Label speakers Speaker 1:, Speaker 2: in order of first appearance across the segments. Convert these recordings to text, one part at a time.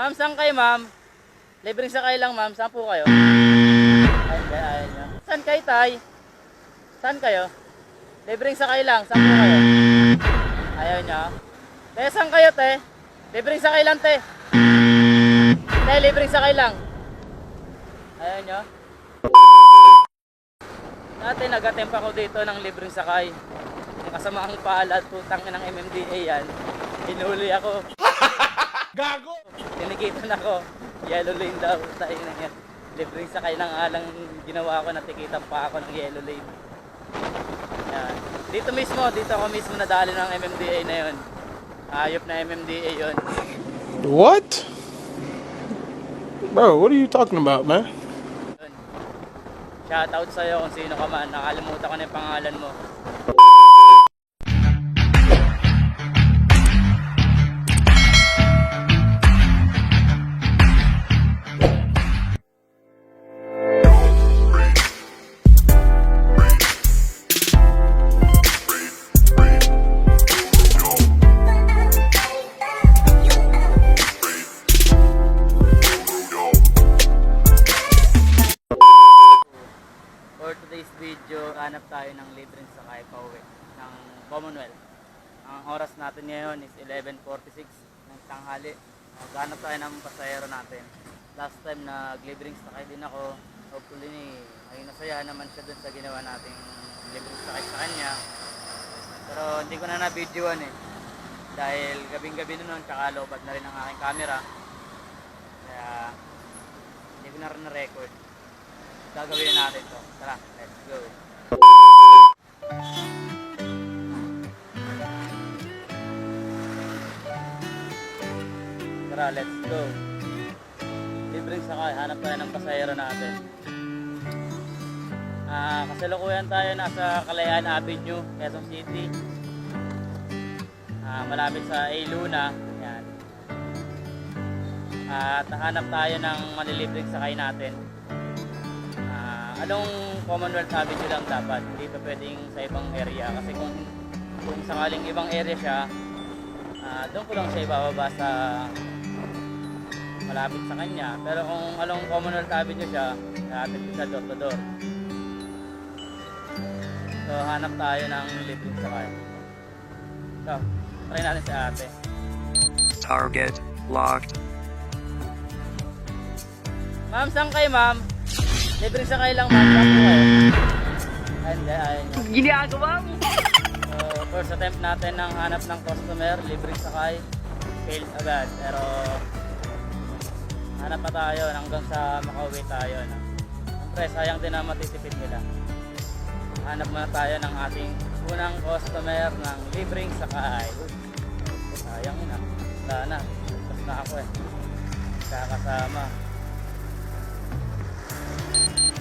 Speaker 1: Ma'am, saan kayo, ma'am? Libreng sakay lang, ma'am. Saan po kayo? Ay, ayaw nyo. Saan kayo, tay? Saan kayo? Libreng sakay lang. Saan po kayo? Ayaw nyo. Te, saan kayo, te? Libreng sakay lang, te. Te, libreng sakay lang. Ayaw nyo. Dati nag-attempt ako dito ng libreng sakay. Yung kasamaang palad, putang ng MMDA yan. Hinuli ako.
Speaker 2: Gago!
Speaker 1: Tinikitan ako. Yellow lane daw. Tayo na yan. Libreng sakay lang alang ginawa ko. Natikitan pa ako ng yellow lane. Yan. Dito ako mismo nadali ng MMDA na yun. Ayop na MMDA yun.
Speaker 2: What? Bro, what are you talking about, man?
Speaker 1: Yun. Shoutout sa'yo kung sino ka man. Nakalimutan ko na yung pangalan mo. For today's video, hanap tayo ng libreng sakay pauwi ng Commonwealth. Ang oras natin ngayon is 11:46 ng tanghali. Hanap tayo ng pasahero natin. Last time naglibreng sakay din ako. Hopefully, ay nasaya naman siya dun sa ginawa nating libreng sakay sa kanya. Pero hindi ko na na-videoan eh. Dahil gabing-gabi na nun, tsaka lobad na rin ang aking camera. Kaya hindi ko na rin na-record. Gagawin natin to. Tara, let's go. Tara, let's go. Libreng sakay, hanap tayo ng pasahero natin. Kasalukuyan tayo nasa Kalayaan Avenue, Quezon City. Malapit sa A. Luna. Yan. At hanap tayo ng malilibreng sakay natin. Anong Commonwealth Avenue lang dapat, dito pwedeng sa ibang area kasi kung sakaling ibang area siya, doon ko lang siya ibababa sa malapit sa kanya. Pero kung along Commonwealth Avenue siya, natin sa door to door. So hanap tayo ng libreng sakay. So, try natin si ate.
Speaker 3: Target locked.
Speaker 1: Ma'am, saan kayo, ma'am? Libreng sakay lang, ma'am. Saan po kayo? Hindi, ayaw nyo.
Speaker 3: Ginagawa mo?
Speaker 1: So, first attempt natin ng hanap ng customer, libreng sakay. Failed agad. Pero, hanap pa tayo hanggang sa makauwi tayo. No? Siyempre, sayang din na matitipid nila. Hanap muna tayo ng ating unang customer ng libreng sakay. Uy, sayang na. Wala na. Tapos na ako eh. Kakasama.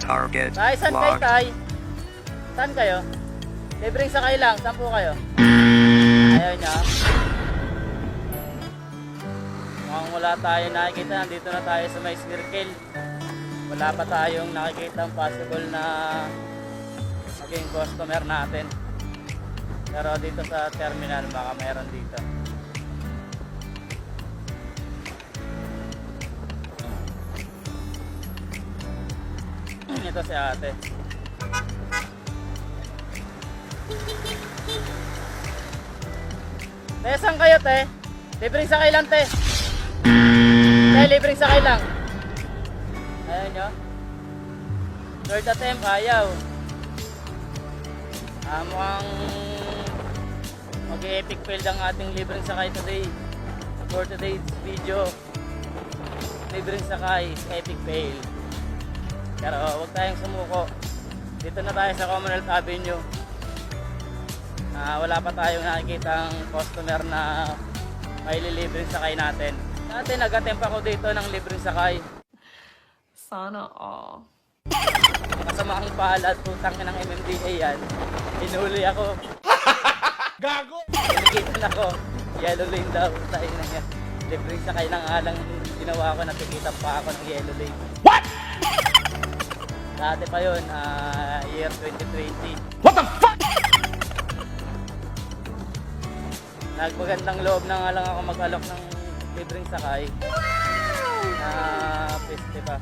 Speaker 3: Target
Speaker 1: Tay, saan kayo,
Speaker 3: locked.
Speaker 1: tay? Saan kayo? Libreng sakay lang. Saan po kayo? Ayaw niya. Mukhang wala tayo nakikita. Nandito na tayo sa may circle. Wala pa tayong nakikita ang possible na maging customer natin. Pero dito sa terminal, baka meron dito. Ito si ate. Te, saan kayo, te? Libreng sakay lang, te. Te, libreng sakay lang. Ayaw nyo? Third attempt, ayaw. Mukhang mag-epic fail ang ating libreng sakay today. For today's video, libreng sakay, epic fail. Pero huwag tayong sumuko. Dito na tayo sa Commonwealth Avenue. Wala pa tayong nakikita ang customer na may libreng sakay natin. Dati nag-attempt ako dito ng libreng sakay.
Speaker 4: Sana all.
Speaker 1: Kasamaang palad, putang ng MMDA yan. Hinuli ako.
Speaker 2: Gago!
Speaker 1: Tinikitan ako. Yellow lane daw. Tayo na yan. Libreng sakay lang alang ginawa ko. Natikitan pa ako ng yellow lane.
Speaker 2: What?
Speaker 1: Dati pa yun, year 2020.
Speaker 2: What the fuck?
Speaker 1: Nagpagandang loob na nga lang ako mag-alok ng libreng sakay. na piste pa.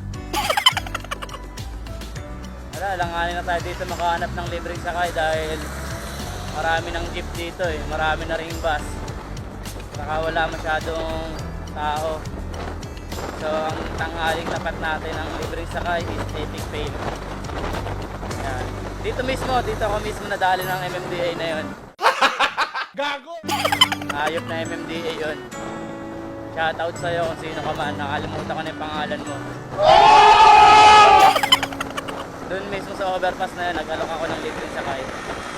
Speaker 1: Wala, langanin na tayo dito makahanap ng libreng sakay dahil marami ng jeep dito eh. Marami na ring bus. Saka wala masyadong tao. So ang tanghaling tapat natin ng libreng sakay is Epic Fail. Ayan. Dito ako mismo nadali ng MMDA na yun.
Speaker 2: Gago!
Speaker 1: Ayop na MMDA yun. Shoutout sa'yo kung sino ka man. Nakalimutan ko na yung pangalan mo. Doon mismo sa overpass na yun, nag-alok ako ng libreng sakay.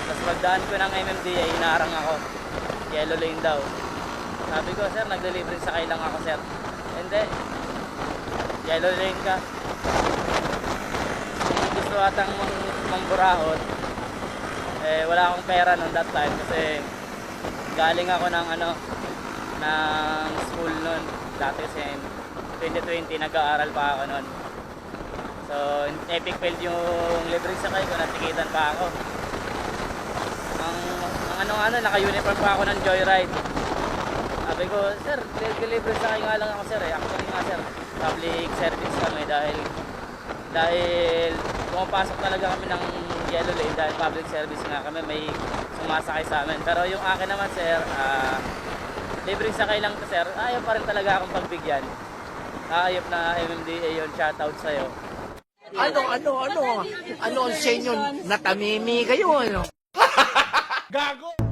Speaker 1: Tapos pagdaan ko ng MMDA, hinarang ako. Yellow lane daw. Sabi ko, sir, naglilibreng sakay lang ako, sir. Hindi. Yellow lane ka. Kung gusto atang mangburahot, eh, wala akong pera nung that time kasi galing ako ng ng school nun. Dati kasi 2020, nag-aaral pa ako nun. So, epic fail yung libreng sakay ko, natikitan pa ako. Naka-uniform pa ako ng Joyride. Sabi ko, sir, libreng sakay nga lang ako, sir. Actually nga, sir, public service kami dahil pumapasok talaga kami ng yellow lane dahil public service nga kami, may sumasakay sa amin. Pero yung akin naman, sir, libreng sakay lang to, sir. Ayaw pa rin talaga akong pagbigyan. Ayop na MMDA yun, shoutout sa'yo.
Speaker 5: Ano ang sa inyo? Natamimi kayo, ano?
Speaker 2: Gago!